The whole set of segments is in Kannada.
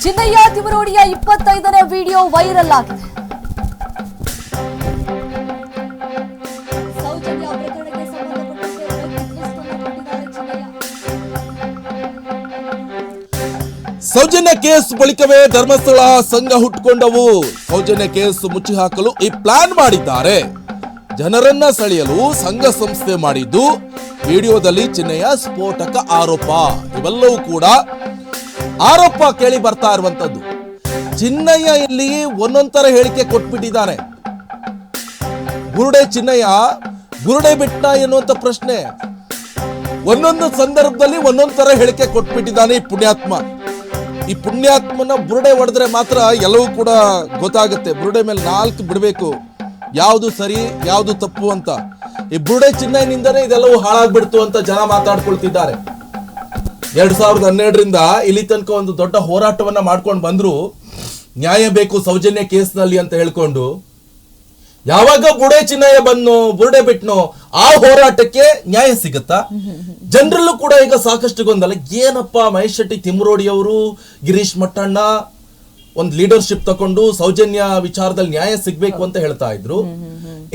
ಚಿನ್ನಯ್ಯ ತಿಮರೋಡಿಯ 25ನೇ ವಿಡಿಯೋ ವೈರಲ್ ಆಗಿದೆ. ಸೌಜನ್ಯ ಪ್ರಕರಣಕ್ಕೆ ಸಂಬಂಧಪಟ್ಟಂತೆ ಸೌಜನ್ಯ ಕೇಸ್ ಬಳಿಕವೇ ಧರ್ಮಸ್ಥಳ ಸಂಘ ಹುಟ್ಟುಕೊಂಡವು. ಸೌಜನ್ಯ ಕೇಸ್ ಮುಚ್ಚಿ ಹಾಕಲು ಈ ಪ್ಲಾನ್ ಮಾಡಿದ್ದಾರೆ. ಜನರನ್ನ ಸೆಳೆಯಲು ಸಂಘ ಸಂಸ್ಥೆ ಮಾಡಿದ್ದು. ವಿಡಿಯೋದಲ್ಲಿ ಚಿನ್ನಯ್ಯ ಸ್ಫೋಟಕ ಆರೋಪ, ಇವೆಲ್ಲವೂ ಕೂಡ ಆರೋಪ ಕೇಳಿ ಬರ್ತಾ ಇರುವಂತದ್ದು. ಚಿನ್ನಯ್ಯ ಇಲ್ಲಿ ಒಂದೊಂದರ ಹೇಳಿಕೆ ಕೊಟ್ಬಿಟ್ಟಿದ್ದಾನೆ. ಬುರುಡೆ ಚಿನ್ನಯ್ಯ ಬುರುಡೆ ಬಿಟ್ಟ ಎನ್ನುವಂತ ಪ್ರಶ್ನೆ ಒಂದೊಂದು ಸಂದರ್ಭದಲ್ಲಿ ಒಂದೊಂದು ತರ ಹೇಳಿಕೆ ಕೊಟ್ಬಿಟ್ಟಿದ್ದಾನೆ ಈ ಪುಣ್ಯಾತ್ಮ. ಈ ಪುಣ್ಯಾತ್ಮನ ಬುರುಡೆ ಹೊಡೆದ್ರೆ ಮಾತ್ರ ಎಲ್ಲವೂ ಕೂಡ ಗೊತ್ತಾಗುತ್ತೆ. ಬುರುಡೆ ಮೇಲೆ 4 ಬಿಡಬೇಕು, ಯಾವುದು ಸರಿ ಯಾವುದು ತಪ್ಪು ಅಂತ. ಈ ಬುರುಡೆ ಚಿನ್ನಯ್ಯನಿಂದನೇ ಇದೆಲ್ಲವೂ ಹಾಳಾಗ್ಬಿಡ್ತು ಅಂತ ಜನ ಮಾತಾಡ್ಕೊಳ್ತಿದ್ದಾರೆ. 2012ರಿಂದ ಇಲ್ಲಿ ತನಕ ಒಂದು ದೊಡ್ಡ ಹೋರಾಟವನ್ನ ಮಾಡ್ಕೊಂಡು ಬಂದ್ರು. ನ್ಯಾಯ ಬೇಕು ಸೌಜನ್ಯ ಕೇಸ್ನಲ್ಲಿ ಅಂತ ಹೇಳ್ಕೊಂಡು ಯಾವಾಗ ಬುರುಡೆ ಚಿನ್ನಯ್ಯ ಬುರುಡೆ ಬಿಟ್ನೋ ಆ ಹೋರಾಟಕ್ಕೆ ನ್ಯಾಯ ಸಿಗುತ್ತಾ? ಜನರಲ್ಲೂ ಕೂಡ ಈಗ ಸಾಕಷ್ಟು ಗೊಂದಲ. ಏನಪ್ಪ ಮಹೇಶ್ ಶೆಟ್ಟಿ ತಿಮ್ಮರೋಡಿ ಅವರು, ಗಿರೀಶ್ ಮಟ್ಟಣ್ಣ ಒಂದು ಲೀಡರ್ಶಿಪ್ ತಕೊಂಡು ಸೌಜನ್ಯ ವಿಚಾರದಲ್ಲಿ ನ್ಯಾಯ ಸಿಗ್ಬೇಕು ಅಂತ ಹೇಳ್ತಾ ಇದ್ರು.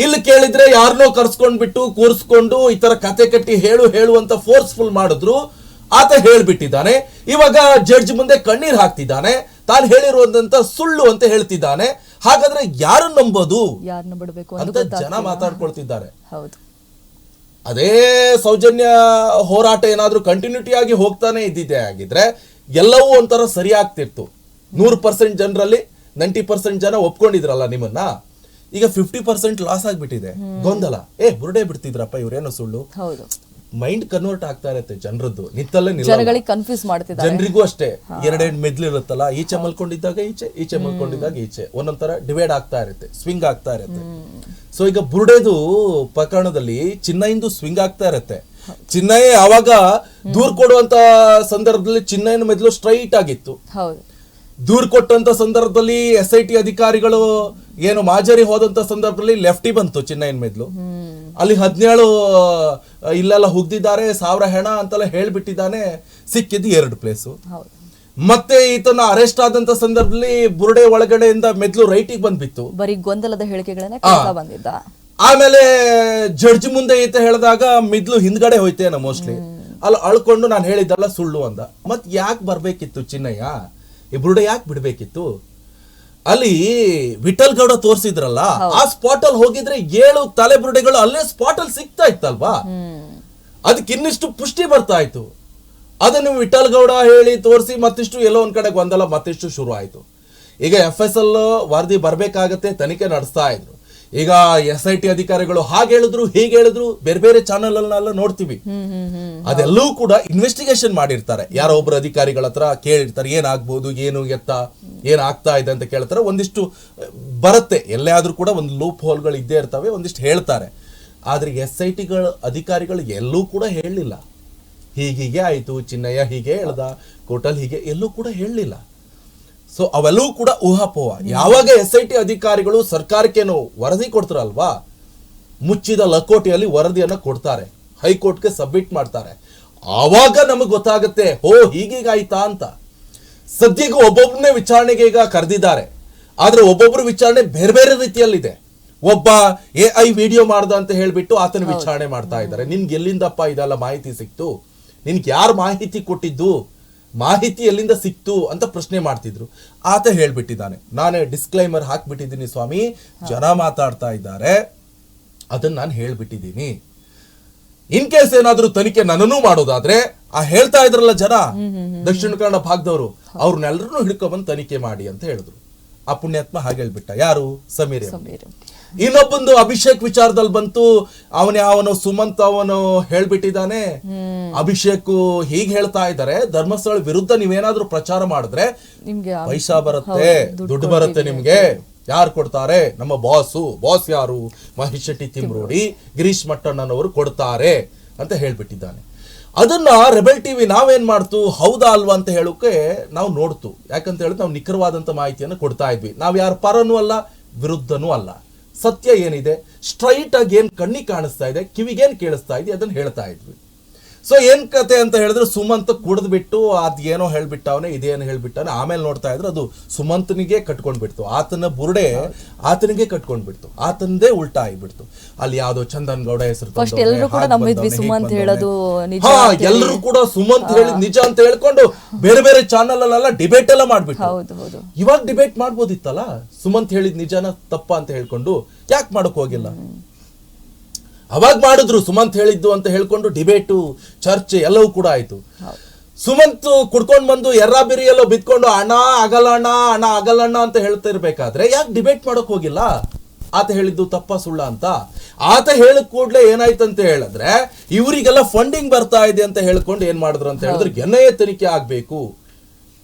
ಇಲ್ಲಿ ಕೇಳಿದ್ರೆ ಯಾರನ್ನೋ ಕರ್ಸ್ಕೊಂಡ್ಬಿಟ್ಟು ಕೂರಿಸ್ಕೊಂಡು ಈ ತರ ಕತೆ ಕಟ್ಟಿ ಹೇಳು ಅಂತ ಫೋರ್ಸ್ಫುಲ್ ಮಾಡಿದ್ರು. ಆತ ಹೇಳ್ಬಿಟ್ಟಿದ್ದಾನೆ. ಇವಾಗ ಜಡ್ಜ್ ಮುಂದೆ ಕಣ್ಣೀರ್ ಹಾಕ್ತಿದ್ದಾನೆ. ತಾನು ಹೇಳಿರುವಂತ ಸುಳ್ಳು ಅಂತ ಹೇಳ್ತಿದ್ದಾನೆ. ಹಾಗಾದ್ರೆ ಯಾರನ್ನ ನಂಬೋದು ಅಂತ ಜನ ಮಾತಾಡ್ಕೊಳ್ತಿದ್ದಾರೆ. ಅದೇ ಸೌಜನ್ಯ ಹೋರಾಟ ಏನಾದ್ರೂ ಕಂಟಿನ್ಯೂಟಿ ಆಗಿ ಹೋಗ್ತಾನೆ ಇದ್ದಿದ್ದೆ ಆಗಿದ್ರೆ ಎಲ್ಲವೂ ಒಂಥರ ಸರಿ ಆಗ್ತಿತ್ತು. 100% ಜನರಲ್ಲಿ 90% ಜನ ಒಪ್ಕೊಂಡಿದ್ರಲ್ಲ ನಿಮ್ಮನ್ನ. ಈಗ 50% ಲಾಸ್ ಆಗ್ಬಿಟ್ಟಿದೆ. ಗೊಂದಲ. ಬುರುಡೆ ಬಿಡ್ತಿದ್ರಪ್ಪ ಇವ್ರೇನೋ ಸುಳ್ಳು. ಮೈಂಡ್ ಕನ್ವರ್ಟ್ ಆಗ್ತಾ ಇರುತ್ತೆ ಜನರದ್ದು. ನಿತ್ತಲ್ಲೇ ಕನ್ಫ್ಯೂಸ್ ಮಾಡ್ತಿದ್ದಾರೆ. ಜನರಿಗೂ ಅಷ್ಟೇ 2 ಮೆದ್ಲು ಇರುತ್ತಲ್ಲ, ಈಚೆ ಮಲ್ಕೊಂಡಿದ್ದಾಗ ಈಚೆ ಮಲ್ಕೊಂಡಿದ್ದಾಗ ಈಚೆ ಒಂದೊಂದರ ಡಿವೈಡ್ ಆಗ್ತಾ ಇರುತ್ತೆ, ಸ್ವಿಂಗ್ ಆಗ್ತಾ ಇರುತ್ತೆ. ಸೊ ಈಗ ಬುರುಡೆದು ಪ್ರಕರಣದಲ್ಲಿ ಚಿನ್ನಯ್ಯಂದು ಸ್ವಿಂಗ್ ಆಗ್ತಾ ಇರುತ್ತೆ. ಚಿನ್ನಯ್ಯ ಅವಾಗ ದೂರ್ ಕೊಡುವಂತ ಸಂದರ್ಭದಲ್ಲಿ ಚಿನ್ನಯ್ಯನ ಮೆದ್ಲು ಸ್ಟ್ರೈಟ್ ಆಗಿತ್ತು. ದೂರ್ ಕೊಟ್ಟಂತ ಸಂದರ್ಭದಲ್ಲಿ SIT ಅಧಿಕಾರಿಗಳು ಏನು ಮಾಜರಿ ಹೋದಂತ ಸಂದರ್ಭದಲ್ಲಿ ಲೆಫ್ಟಿ ಬಂತು ಚಿನ್ನಯ್ಯನ ಮೆದ್ಲು. ಅಲ್ಲಿ 17 ಇಲ್ಲೆಲ್ಲ ಹುಗ್ದಿದ್ದಾರೆ, 1000 ಹೆಣ ಅಂತೆಲ್ಲ ಹೇಳ್ಬಿಟ್ಟಿದ್ದಾನೆ. ಸಿಕ್ಕಿದ್ದು 2 ಪ್ಲೇಸು. ಮತ್ತೆ ಈತನ ಅರೆಸ್ಟ್ ಆದಂತ ಸಂದರ್ಭದಲ್ಲಿ ಬುರುಡೆ ಒಳಗಡೆಯಿಂದ ಮೆದ್ಲು ರೈಟಿಗೆ ಬಂದ್ಬಿತ್ತು. ಬರೀ ಗೊಂದಲದ ಹೇಳಿಕೆಗಳನ್ನ ಬಂದಿದ್ದ. ಆಮೇಲೆ ಜಡ್ಜ್ ಮುಂದೆ ಈತ ಹೇಳಿದಾಗ ಮಿದ್ಲು ಹಿಂದ್ಗಡೆ ಹೋಯ್ತೇನ ಮೋಸ್ಟ್ಲಿ. ಅಲ್ಲಿ ಅಳ್ಕೊಂಡು ನಾನು ಹೇಳಿದ್ದಲ್ಲ ಸುಳ್ಳು ಅಂದ. ಮತ್ ಯಾಕೆ ಬರ್ಬೇಕಿತ್ತು ಚಿನ್ನಯ್ಯ? ಈ ಬುರುಡೆ ಯಾಕೆ ಬಿಡ್ಬೇಕಿತ್ತು? ಅಲ್ಲಿ ವಿಠಲ್ ಗೌಡ ತೋರಿಸಿದ್ರಲ್ಲ, ಆ ಸ್ಪಾಟ್ ಅಲ್ಲಿ ಹೋಗಿದ್ರೆ 7 ತಲೆ ಬುರುಡೆಗಳು ಅಲ್ಲೇ ಸ್ಪಾಟ್ ಅಲ್ಲಿ ಸಿಗ್ತಾ ಇತ್ತಲ್ವಾ. ಅದಕ್ಕೆ ಇನ್ನಿಷ್ಟು ಪುಷ್ಟಿ ಬರ್ತಾ ಇತ್ತು. ಅದನ್ನು ವಿಠಲ್ ಗೌಡ ಹೇಳಿ ತೋರಿಸಿ ಮತ್ತಿಷ್ಟು ಎಲ್ಲೋ ಒಂದ್ ಕಡೆ ಗೊಂದಲ ಮತ್ತಿಷ್ಟು ಶುರು ಆಯ್ತು. ಈಗ FSL ವರದಿ ಬರ್ಬೇಕಾಗತ್ತೆ, ತನಿಖೆ ನಡೆಸ್ತಾ ಇದ್ರು. ಈಗ SIT ಅಧಿಕಾರಿಗಳು ಹಾಗೆ ಹೇಳಿದ್ರು ಹೀಗೆ ಹೇಳಿದ್ರು, ಬೇರೆ ಬೇರೆ ಚಾನೆಲ್ ಅಲ್ಲೆಲ್ಲ ನೋಡ್ತೀವಿ. ಅದೆಲ್ಲವೂ ಕೂಡ ಇನ್ವೆಸ್ಟಿಗೇಷನ್ ಮಾಡಿರ್ತಾರೆ. ಯಾರೋ ಒಬ್ರು ಅಧಿಕಾರಿಗಳ ಹತ್ರ ಕೇಳಿರ್ತಾರೆ ಏನಾಗ್ಬೋದು, ಏನು ಎತ್ತ ಏನ್ ಆಗ್ತಾ ಇದೆ ಅಂತ ಕೇಳ್ತಾರೆ. ಒಂದಿಷ್ಟು ಬರುತ್ತೆ, ಎಲ್ಲೇ ಆದ್ರೂ ಕೂಡ ಒಂದು ಲೂಪ್ ಹೋಲ್ಗಳು ಇದ್ದೇ ಇರ್ತವೆ, ಒಂದಿಷ್ಟು ಹೇಳ್ತಾರೆ. ಆದ್ರೆ SIT ಅಧಿಕಾರಿಗಳು ಎಲ್ಲೂ ಕೂಡ ಹೇಳಲಿಲ್ಲ. ಹೀಗೆ ಆಯ್ತು, ಚಿನ್ನಯ್ಯ ಹೀಗೆ ಹೇಳ್ದ, ಕೋರ್ಟಲ್ ಹೀಗೆ, ಎಲ್ಲೂ ಕೂಡ ಹೇಳಲಿಲ್ಲ. ಸೊ ಅವೆಲ್ಲವೂ ಕೂಡ ಊಹಾಪೋಹ. ಯಾವಾಗ SIT ಅಧಿಕಾರಿಗಳು ಸರ್ಕಾರಕ್ಕೇನು ವರದಿ ಕೊಡ್ತಾರಲ್ವಾ, ಮುಚ್ಚಿದ ಲಕೋಟೆಯಲ್ಲಿ ವರದಿಯನ್ನ ಕೊಡ್ತಾರೆ, ಹೈಕೋರ್ಟ್ಗೆ ಸಬ್ಮಿಟ್ ಮಾಡ್ತಾರೆ. ಆವಾಗ ನಮಗ್ ಗೊತ್ತಾಗುತ್ತೆ ಹೀಗೀಗಾಯ್ತಾ ಅಂತ. ಸದ್ಯಕ್ಕೆ ಒಬ್ಬೊಬ್ಬನೇ ವಿಚಾರಣೆಗೆ ಈಗ ಕರೆದಿದ್ದಾರೆ. ಆದ್ರೆ ಒಬ್ಬೊಬ್ರು ವಿಚಾರಣೆ ಬೇರೆ ಬೇರೆ ರೀತಿಯಲ್ಲಿದೆ. ಒಬ್ಬ AI ವಿಡಿಯೋ ಮಾಡ್ದ ಅಂತ ಹೇಳ್ಬಿಟ್ಟು ಆತನ ವಿಚಾರಣೆ ಮಾಡ್ತಾ ಇದ್ದಾರೆ. ನಿನ್ಗೆ ಎಲ್ಲಿಂದಪ್ಪ ಇದೆಲ್ಲ ಮಾಹಿತಿ ಸಿಕ್ತು, ನಿನ್ಗೆ ಯಾರು ಮಾಹಿತಿ ಕೊಟ್ಟಿದ್ದು, ಮಾಹಿತಿ ಎಲ್ಲಿಂದ ಸಿಕ್ತು ಅಂತ ಪ್ರಶ್ನೆ ಮಾಡ್ತಿದ್ರು. ಆತ ಹೇಳ್ಬಿಟ್ಟಿದ್ದಾನೆ, ನಾನೇ ಡಿಸ್ಕ್ಲೈಮರ್ ಹಾಕ್ಬಿಟ್ಟಿದ್ದೀನಿ ಸ್ವಾಮಿ, ಜನ ಮಾತಾಡ್ತಾ ಇದ್ದಾರೆ, ಅದನ್ನ ನಾನು ಹೇಳ್ಬಿಟ್ಟಿದ್ದೀನಿ. ಇನ್ ಕೇಸ್ ಏನಾದ್ರೂ ತನಿಖೆ ನನ್ನನ್ನು ಮಾಡೋದಾದ್ರೆ ಆ ಹೇಳ್ತಾ ಇದ್ರಲ್ಲ ಜನ ದಕ್ಷಿಣ ಕನ್ನಡ ಭಾಗದವರು, ಅವ್ರನ್ನೆಲ್ಲರನ್ನು ಹಿಡ್ಕೊಂಡ್ಬಂದು ತನಿಖೆ ಮಾಡಿ ಅಂತ ಹೇಳಿದ್ರು. ಆ ಪುಣ್ಯಾತ್ಮ ಹಾಗೆ ಹೇಳ್ಬಿಟ್ಟ. ಯಾರು? ಸಮೀರ್. ಇನ್ನೊಬ್ಬಂದು ಅಭಿಷೇಕ್ ವಿಚಾರದಲ್ಲಿ ಬಂತು. ಅವನು ಸುಮಂತ್ ಅವನು ಹೇಳ್ಬಿಟ್ಟಿದ್ದಾನೆ, ಅಭಿಷೇಕ್ ಹೀಗೆ ಹೇಳ್ತಾ ಇದ್ದಾರೆ, ಧರ್ಮಸ್ಥಳ ವಿರುದ್ಧ ನೀವೇನಾದ್ರೂ ಪ್ರಚಾರ ಮಾಡಿದ್ರೆ ಪೈಸಾ ಬರುತ್ತೆ, ದುಡ್ಡು ಬರುತ್ತೆ ನಿಮ್ಗೆ. ಯಾರು ಕೊಡ್ತಾರೆ? ನಮ್ಮ ಬಾಸ್ ಯಾರು? ಮಹೇಶ್ ಶೆಟ್ಟಿ ತಿಮ್ಮರೋಡಿ, ಗಿರೀಶ್ ಮಟ್ಟಣ್ಣನವರು ಕೊಡ್ತಾರೆ ಅಂತ ಹೇಳ್ಬಿಟ್ಟಿದ್ದಾನೆ. ಅದನ್ನ ರೆಬೆಲ್ ಟಿವಿ ನಾವೇನ್ ಮಾಡ್ತು, ಹೌದಾ ಅಲ್ವಾ ಅಂತ ಹೇಳೋಕೆ ನಾವು ನೋಡ್ತು. ಯಾಕಂತ ಹೇಳಿದ್ರೆ ನಾವು ನಿಖರವಾದಂತ ಮಾಹಿತಿಯನ್ನು ಕೊಡ್ತಾ ಇದ್ವಿ. ನಾವ್ ಯಾರ ಪರನೂ ಅಲ್ಲ, ವಿರುದ್ಧನೂ ಅಲ್ಲ. ಸತ್ಯ ಏನಿದೆ, ಸ್ಟ್ರೈಟ್ ಆಗಿ ಏನ್ ಕಣ್ಣಿಗೆ ಕಾಣಿಸ್ತಾ ಇದೆ, ಕಿವಿಗೇನ್ ಕೇಳಿಸ್ತಾ ಇದೆ, ಅದನ್ನ ಹೇಳ್ತಾ ಇದ್ವಿ. ಸೊ ಏನ್ ಕತೆ ಅಂತ ಹೇಳಿದ್ರೆ ಸುಮಂತ್ ಕುಡಿದ್ ಬಿಟ್ಟು ಅದ್ ಏನೋ ಹೇಳ್ಬಿಟ್ಟವನೆ, ಇದೇನೋ ಹೇಳ್ಬಿಟ್ಟವನೆ. ಆಮೇಲೆ ನೋಡ್ತಾ ಇದ್ರೆ ಅದು ಸುಮಂತ್ನಿಗೆ ಕಟ್ಕೊಂಡ್ಬಿಡ್ತು, ಆತನ ಬುರುಡೆ ಆತನಿಗೆ ಕಟ್ಕೊಂಡ್ಬಿಡ್ತು, ಆತನದೇ ಉಲ್ಟಾ ಆಗಿಬಿಡ್ತು. ಅಲ್ಲಿ ಯಾವ್ದೋ ಚಂದನ್ ಗೌಡ ಹೆಸರು ಸುಮಂತ್ ಹೇಳೋದು ಎಲ್ಲರೂ ಕೂಡ ಸುಮಂತ್ ಹೇಳಿದ್ ನಿಜ ಅಂತ ಹೇಳ್ಕೊಂಡು ಬೇರೆ ಬೇರೆ ಚಾನಲ್ ಅಲ್ಲೆಲ್ಲ ಡಿಬೇಟ್ ಎಲ್ಲ ಮಾಡ್ಬಿಟ್ಟು. ಇವಾಗ ಡಿಬೇಟ್ ಮಾಡ್ಬೋದಿತ್ತಲ್ಲ, ಸುಮಂತ್ ಹೇಳಿದ್ ನಿಜನ ತಪ್ಪ ಅಂತ ಹೇಳ್ಕೊಂಡು ಯಾಕೆ ಮಾಡಕ್ ಹೋಗಿಲ್ಲ? ಅವಾಗ ಮಾಡಿದ್ರು, ಸುಮಂತ್ ಹೇಳಿದ್ದು ಅಂತ ಹೇಳ್ಕೊಂಡು ಡಿಬೇಟು ಚರ್ಚೆ ಎಲ್ಲವೂ ಕೂಡ ಆಯ್ತು. ಸುಮಂತ್ ಕುಡ್ಕೊಂಡ್ ಬಂದು ಎರ್ರಾಬಿರಿ ಎಲ್ಲೋ ಬಿತ್ಕೊಂಡು ಅಣ್ಣ ಆಗಲ್ಲಣ್ಣ ಅಣ್ಣ ಆಗಲ್ಲಣ್ಣ ಅಂತ ಹೇಳ್ತಾ ಇರ್ಬೇಕಾದ್ರೆ ಯಾಕೆ ಡಿಬೇಟ್ ಮಾಡಕ್ ಹೋಗಿಲ್ಲ? ಆತ ಹೇಳಿದ್ದು ತಪ್ಪ ಸುಳ್ಳ ಅಂತ. ಆತ ಹೇಳಿದ ಕೂಡ್ಲೆ ಏನಾಯ್ತು ಅಂತ ಹೇಳಿದ್ರೆ ಇವರಿಗೆಲ್ಲ ಫಂಡಿಂಗ್ ಬರ್ತಾ ಇದೆ ಅಂತ ಹೇಳ್ಕೊಂಡು ಏನ್ ಮಾಡಿದ್ರು ಅಂತ ಹೇಳಿದ್ರೆ NIA ತನಿಖೆ ಆಗ್ಬೇಕು,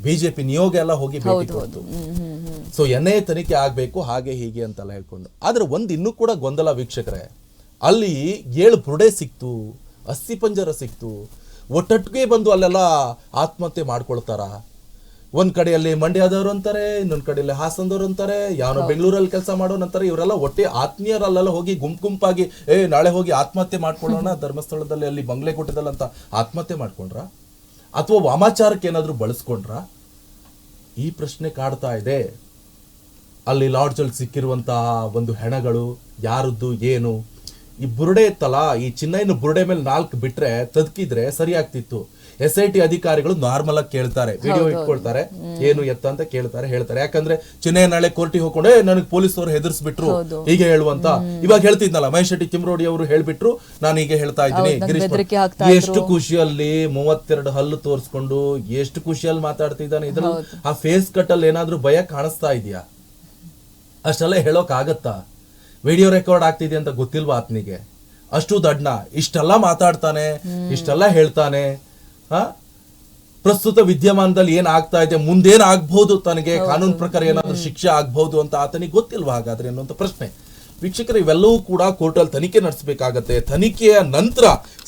ಬಿಜೆಪಿ ನಿಯೋಗ ಎಲ್ಲ ಹೋಗಿ ಭೇಟಿ ಕೊಡ್ತು. ಸೊ NIA ತನಿಖೆ ಆಗ್ಬೇಕು ಹಾಗೆ ಹೀಗೆ ಅಂತೆಲ್ಲ ಹೇಳ್ಕೊಂಡು. ಆದ್ರೆ ಇನ್ನೂ ಕೂಡ ಗೊಂದಲ ವೀಕ್ಷಕರೇ, ಅಲ್ಲಿ 7 ಬುರುಡೆ ಸಿಕ್ತು, ಅಸ್ಥಿ ಪಂಜರ ಸಿಕ್ತು, ಒಟ್ಟೊಟ್ಟಿಗೆ ಬಂದು ಅಲ್ಲೆಲ್ಲ ಆತ್ಮಹತ್ಯೆ ಮಾಡ್ಕೊಳ್ತಾರ. ಒಂದ್ ಕಡೆಯಲ್ಲಿ ಮಂಡ್ಯದವ್ರು ಅಂತಾರೆ, ಇನ್ನೊಂದ್ ಕಡೆಯಲ್ಲಿ ಹಾಸನದವ್ರು ಅಂತಾರೆ, ಯಾವನೋ ಬೆಂಗಳೂರಲ್ಲಿ ಕೆಲಸ ಮಾಡೋನಂತಾರೆ. ಇವರೆಲ್ಲ ಒಟ್ಟೆ ಆತ್ಮೀಯರಲ್ಲೆಲ್ಲ ಹೋಗಿ ಗುಂಪಾಗಿ ನಾಳೆ ಹೋಗಿ ಆತ್ಮಹತ್ಯೆ ಮಾಡ್ಕೊಳ್ಳೋಣ ಧರ್ಮಸ್ಥಳದಲ್ಲಿ, ಅಲ್ಲಿ ಬಂಗ್ಲೆ ಕೊಟ್ಟಿದ್ದಲ್ಲ ಅಂತ ಆತ್ಮಹತ್ಯೆ ಮಾಡ್ಕೊಂಡ್ರ ಅಥವಾ ವಾಮಾಚಾರಕ್ಕೆ ಏನಾದ್ರು ಬಳಸ್ಕೊಂಡ್ರ? ಈ ಪ್ರಶ್ನೆ ಕಾಡ್ತಾ ಇದೆ. ಅಲ್ಲಿ ಲಾಡ್ಜಲ್ಲಿ ಸಿಕ್ಕಿರುವಂತಹ ಒಂದು ಹೆಣಗಳು ಯಾರದ್ದು ಏನು? ಈ ಬುರುಡೆ ಇತ್ತಲ್ಲ, ಈ ಚಿನ್ನೈನ ಬುರುಡೆ ಮೇಲೆ 4 ಬಿಟ್ರೆ ತದ್ಕಿದ್ರೆ ಸರಿ ಆಗ್ತಿತ್ತು. SIT ಅಧಿಕಾರಿಗಳು ನಾರ್ಮಲ್ ಆಗಿ ಕೇಳ್ತಾರೆ, ವಿಡಿಯೋ ಇಟ್ಕೊಳ್ತಾರೆ, ಏನು ಎತ್ತ ಅಂತ ಕೇಳ್ತಾರೆ, ಹೇಳ್ತಾರೆ. ಯಾಕಂದ್ರೆ ಚಿನ್ನೈ ನಾಳೆ ಕೋರ್ಟಿಗೆ ಹೋಗ್ಕೊಂಡೆ ನನಗೆ ಪೊಲೀಸ್ ಅವರು ಹೆದರ್ಸ್ಬಿಟ್ರು ಹೀಗೆ ಹೇಳುವಂತ. ಇವಾಗ ಹೇಳ್ತಿದ್ನಲ್ಲ ಮಹೇಶ್ ಶೆಟ್ಟಿ ತಿಮ್ರೋಡಿ ಅವರು ಹೇಳ್ಬಿಟ್ರು, ನಾನು ಹೀಗೆ ಹೇಳ್ತಾ ಇದ್ದೀನಿ. ಎಷ್ಟು ಖುಷಿಯಲ್ಲಿ 32 ಹಲ್ಲು ತೋರಿಸ್ಕೊಂಡು ಎಷ್ಟು ಖುಷಿಯಲ್ಲಿ ಮಾತಾಡ್ತಿದ್ದಾನೆ. ಇದ್ರ ಆ ಫೇಸ್ ಕಟ್ ಅಲ್ಲಿ ಏನಾದ್ರೂ ಭಯ ಕಾಣಿಸ್ತಾ ಇದೆಯಾ? ಅಷ್ಟೆಲ್ಲ ಹೇಳೋಕ್ ಆಗತ್ತಾ? ವಿಡಿಯೋ ರೆಕಾರ್ಡ್ ಆಗ್ತಿದೆ ಅಂತ ಗೊತ್ತಿಲ್ವಾ ಆತನಿಗೆ? ಅಷ್ಟು ದಡ್ನ, ಇಷ್ಟೆಲ್ಲ ಮಾತಾಡ್ತಾನೆ, ಇಷ್ಟೆಲ್ಲ ಹೇಳ್ತಾನೆ. ಪ್ರಸ್ತುತ ವಿದ್ಯಮಾನದಲ್ಲಿ ಏನ್ ಆಗ್ತಾ ಇದೆ, ಮುಂದೇನ್ ಆಗ್ಬಹುದು, ತನಗೆ ಕಾನೂನು ಪ್ರಕಾರ ಏನಾದ್ರೂ ಶಿಕ್ಷೆ ಆಗ್ಬಹುದು ಅಂತ ಆತನಿಗೆ ಗೊತ್ತಿಲ್ವಾ ಹಾಗಾದ್ರೆ ಅನ್ನುವಂತ ಪ್ರಶ್ನೆ. ವೀಕ್ಷಕರು, ಇವೆಲ್ಲವೂ ಕೂಡ ಕೋರ್ಟಲ್ಲಿ ತನಿಖೆ ನಡೆಸಬೇಕಾಗತ್ತೆ. ತನಿಖೆಯ ನಂತರ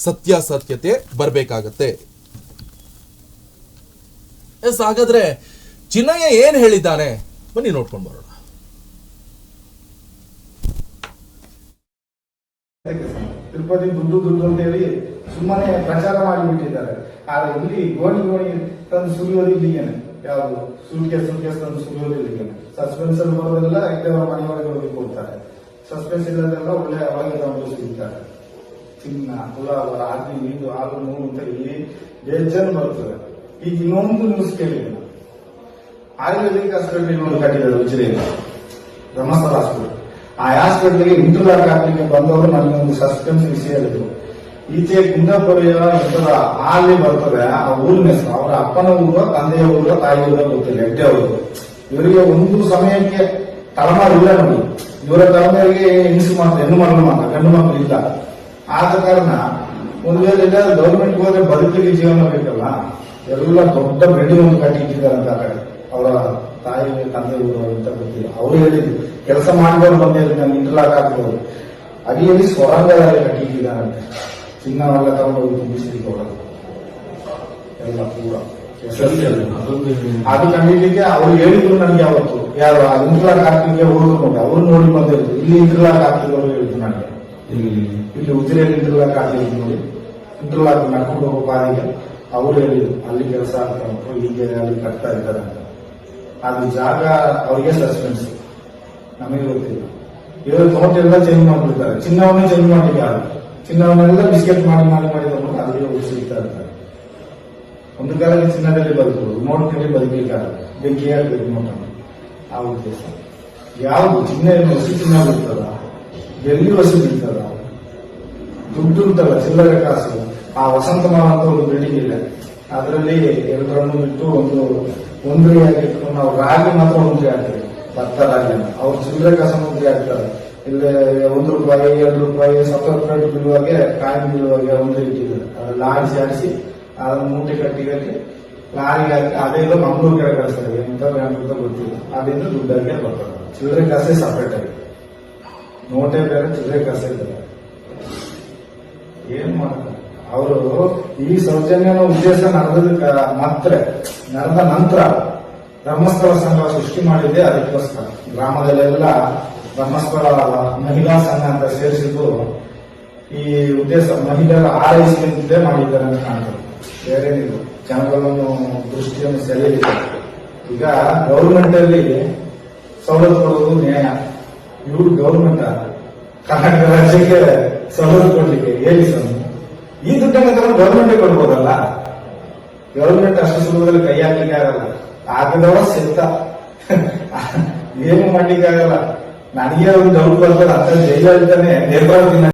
ಸತ್ಯಾಸತ್ಯತೆ ಬರ್ಬೇಕಾಗತ್ತೆ. ಎಸ್, ಹಾಗಾದ್ರೆ ಚಿನ್ನಯ್ಯ ಏನ್ ಹೇಳಿದ್ದಾನೆ ಬನ್ನಿ ನೋಡ್ಕೊಂಡು ಬರೋಣ. ತಿರುಪತಿ ದುಡ್ಡು ಅಂತ ಹೇಳಿ ಸುಮ್ಮನೆ ಪ್ರಚಾರ ಮಾಡಿಬಿಟ್ಟಿದ್ದಾರೆ. ಆದ್ರೆ ಇಲ್ಲಿ ಗೋಣಿ ತಂದು ಸುರಿಯೋದು ಇಲ್ಲಿಗೇನೆ, ಯಾವುದು ಸುಲ್ಕೇಸ್ ತಂದು ಸುರಿಯೋದು ಇಲ್ಲಿಗೇನೆ. ಸಸ್ಪೆನ್ಸ್ ಅಲ್ಲಿ ಬರೋದೆಲ್ಲ ಅವರ ಮನೆಯೊಳಗೆ ಹೋಗಿ ಕೊಡ್ತಾರೆ. ಸಸ್ಪೆನ್ಸ್ ಇಲ್ಲದೆಲ್ಲ ಒಳ್ಳೆ ಅವಾಗ ತಗೊಂಡು ಸಿಗ್ತಾರೆ. ಚಿನ್ನ ಗುಲಾಬ ಅದು ಇದು ಹಾಲು ನೂರು ಅಂತ ಇಲ್ಲಿ ಬೇಜಾರು ಬರ್ತದೆ. ಈಗ ಇನ್ನೊಂದು ನ್ಯೂಸ್ ಕೇಳಿದೆ, ಆಯುರ್ವೇದಿಕ್ ಹಾಸ್ಪಿಟಲ್ ಇನ್ನೊಂದು ಕಟ್ಟಿದ್ದಾರೆ ಉಜಿರೆಯಲ್ಲಿ, ಧರ್ಮಸ್ಥಳ ಹಾಸ್ಪಿಟಲ್. ಆ ಹಾಸ್ಪಿಟಲ್ಗೆ ಇಂಟರ್ಲಾಕ್ ಹಾಕ್ಲಿಕ್ಕೆ ಬಂದವರು ನನಗೆ ಒಂದು ಸಸ್ಪೆನ್ಸ್ ವಿಷಯ ಹೇಳಿದ್ರು. ಈಚೆ ಕುಂದಾಪುರಿಯ ಅಲ್ಲಿ ಬರ್ತದೆ ಆ ಊರಿನ ಹೆಸರು, ಅವರ ಅಪ್ಪನ ಊರು, ತಂದೆಯ ಊರು, ತಾಯಿ ಊರ ಗೊತ್ತಿಲ್ಲ, ಹೆಡ್ಡೆ ಅವರು. ಇವರಿಗೆ ಒಂದು ಸಮಯಕ್ಕೆ ತಲೆಮಾರಿಲ್ಲ ನೋಡಿ. ಇವರ ತಲೆಮಾರಿಗೆ ಹೆಂಗಸು ಮಾತ್ರ, ಹೆಣ್ಣು ಮಕ್ಕಳು ಮಾತ್ರ, ಗಂಡು ಮಕ್ಕಳು ಇಲ್ಲ. ಆದ ಕಾರಣ ಒಂದು ವೇಳೆ ಗೌರ್ಮೆಂಟ್ ಹೋದ್ರೆ ಬದುಕಿಗೆ ಜೀವನ ಬೇಕಲ್ಲ, ಎಲ್ಲ ದೊಡ್ಡ ಬಿಲ್ಡಿಂಗ್ ಒಂದು ಕಟ್ಟಿಟ್ಟಿದ್ದಾರೆ ಅಂತ. ಆ ಕಡೆ ಅವರ ತಾಯಿ ತಂದೆ ಊರು ಅಂತ ಗೊತ್ತಿಲ್ಲ. ಅವರು ಹೇಳಿದ್ರು ಕೆಲಸ ಮಾಡಿದವರು ಬಂದಿದ್ರು, ನಾನು ಇಂಟರ್ಲಾಕ್ ಹಾಕ್ಬೋದು. ಅಡಿಯಲ್ಲಿ ಸ್ವರಂಗದಲ್ಲಿ ಕಟ್ಟಿಟ್ಟಿದ್ದಾರಂತೆ. ಚಿನ್ನವೆಲ್ಲ ತಗೊಂಡು ತುಂಬಿಸಿಕೊಳ್ಳೋದು ಎಲ್ಲ ಪೂರ ಅದು ಕಂಡಿದ್ದಕ್ಕೆ ಅವ್ರು ಹೇಳಿದ್ರು ನನಗೆ. ಅವತ್ತು ಯಾರು ಇಂಟರ್ಲಾಕ್ ಹಾಕ್ಲಿಕ್ಕೆ ಹುಡುಗರು ನೋಡಿ ಅವ್ರು ನೋಡಿ ಬಂದಿದ್ರು. ಇಲ್ಲಿ ಇಂಟರ್ಲಾಕ್ ಹಾಕ್ತಿದ್ರು ಹೇಳಿದ್ರು ನನಗೆ. ಇಲ್ಲಿ ಉಜಿರೆಯಲ್ಲಿ ಇಂಟರ್ಲಾಕ್ ಹಾಕ್ಲಿಕ್ಕೆ ನೋಡಿ, ಇಂಟರ್ಲಾಕ್ ನಡ್ಕೊಂಡು ಹೋಗೋ ಪಾದಿಗೆ ಅವ್ರು ಹೇಳಿದ್ರು ಅಲ್ಲಿ ಕೆಲಸ ಆಗ್ತಾ ಉಂಟು, ಹೀಗೆ ಅಲ್ಲಿ ಕಟ್ತಾ ಇದ್ದಾರೆ ಅಂತ. ಅದು ಜಾಗ ಅವರಿಗೆ ಸಸ್ಪೆನ್ಸ್, ನಮಗೆ ಗೊತ್ತಿಲ್ಲ. ಇವರು ನೋಟ್ ಎಲ್ಲ ಚೇಂಜ್ ಮಾಡ್ಬಿಡ್ತಾರೆ, ಚಿನ್ನವನ್ನೇ ಚೇಂಜ್ ಮಾಡಿದ್ದಾರೆ. ಚಿನ್ನವನ್ನೆಲ್ಲ ಬಿಸ್ಕೆಟ್ ಮಾಡಿ ತಗೊಂಡು ಅಲ್ಲಿಗೆ ಉಳಿಸಿರ್ತಾ ಇರ್ತಾರೆ. ಒಂದು ಕಾಲಕ್ಕೆ ಚಿನ್ನದಲ್ಲಿ ಬದುಕಬಹುದು, ನೋಡ್ಕೊಂಡು ಬದುಕಲಿಕ್ಕಾಗಲ್ಲ, ಬೆಂಕಿ ಹಾಕಬೇಕು ನೋಟನ್ನು. ಆ ಉದ್ದೇಶ ಯಾವುದು ಚಿನ್ನ ಹೊಸ ಚಿನ್ನ ಬರ್ತದ, ಬೆಳ್ಳಿ ಹೊಸ ಬೀಳ್ತದ, ದುಡ್ಡು ಉಂಟಲ್ಲ ಚಿಲ್ಲರೆ ಕಾಸು. ಆ ವಸಂತಮಾನ ಅಂತ ಒಂದು ಬಿಲ್ಡಿಂಗ್ ಇದೆ, ಅದರಲ್ಲಿ 2 ರನ್ನು ಬಿಟ್ಟು ಒಂದು ಇಟ್ಕೊಂಡು ನಾವು ರಾಗಿ ಮಾತ್ರ ಒಂದ್ರಿ ಹಾಕ್ತೀವಿ, ಭತ್ತ ರಾಗಿ. ಅವ್ರು ಚಿಲ್ಲರೆ ಕಾಸು ಒಂದ್ರಿ ಹಾಕ್ತಾರೆ. ಇಲ್ಲಿ 1 ರೂಪಾಯಿ 2 ರೂಪಾಯಿ 70 ರೂಪಾಯಿ ಬೀಳುವಾಗೆ, ಕಾಯಿ ಬೀಳುವಾಗೆ ಒಂದ್ರಿ ಇಟ್ಟಿದ್ದಾರೆ. ಅದ್ರಲ್ಲಿ ಆಡಿಸಿ ಅದನ್ನು ಮೂಟೆ ಕಟ್ಟಿಗೆ ಲಾರಿಗೆ ಹಾಕಿ ಅದೆಲ್ಲ ಮಂಗಳೂರು ಕಡೆ ಕಳಿಸ್ತಾರೆ. ಎಂತ ಗೊತ್ತಿಲ್ಲ, ಅದರಿಂದ ದುಡ್ಡಾಗಿ ಬರ್ತದೆ. ಚಿಲ್ಲರೆ ಕಾಸೆ ಸಪರೇಟ್ ಆಗಿ, ನೋಟೇ ಬೇರೆ, ಚಿಲ್ಲರೆ ಕಾಸೆ ಬೇರೆ. ಏನ್ ಮಾಡ್ತಾರೆ ಅವರು? ಈ ಸೌಜನ್ಯನ ಉದ್ದೇಶ ನಡೆದ ನಂತರ ಧರ್ಮಸ್ಥಳ ಸಂಘ ಸೃಷ್ಟಿ ಮಾಡಿದ್ದೆ ಅದಕ್ಕೋಸ್ಕರ. ಗ್ರಾಮದಲ್ಲೆಲ್ಲ ಧರ್ಮಸ್ಥಳ ಮಹಿಳಾ ಸಂಘ ಅಂತ ಸೇರಿಸಿದ್ದು ಈ ಉದ್ದೇಶ ಮಹಿಳೆಯರ ಆರೈಸಿದಂತೆ ಮಾಡಿದ್ದಾರೆ ಅಂತ ಕಾಣ್ತದೆ. ಬೇರೇನಿಲ್ಲ, ಜನಗಳನ್ನು ದೃಷ್ಟಿಯನ್ನು ಸೆಳೆಯಲಿಲ್ಲ. ಈಗ ಗೌರ್ಮೆಂಟ್ ಅಲ್ಲಿ ಸವಲತ್ತು ಕೊಡೋದು ನ್ಯಾಯ. ಇವರು ಗೌರ್ಮೆಂಟ್ ಕರ್ನಾಟಕ ರಾಜ್ಯಕ್ಕೆ ಸವಲತ್ತು ಕೊಡ್ಲಿಕ್ಕೆ ಹೇಳಿ ಸರ್, ಈ ದುಡ್ಡನ್ನು ಗೌರ್ಮೆಂಟ್ ಕೊಡ್ಬೋದಲ್ಲ. ಗೌರ್ಮೆಂಟ್ ಅಷ್ಟು ಸುಲಭದಲ್ಲಿ ಕೈ ಹಾಕ್ಲಿಕ್ಕೆ ಆಗಲ್ಲ. ಹಾಕಿದವ ಸಿಗ್ತ ಏನು ಮಾಡ್ಲಿಕ್ಕೆ ಆಗಲ್ಲ. ನನಗೆ ಒಂದು ಡೌಟ್ ಬರ್ತದೆ ಅಂತ ಜೈಲಲ್ಲಿದ್ದಾನೆ ನಿರ್ಬಂಧ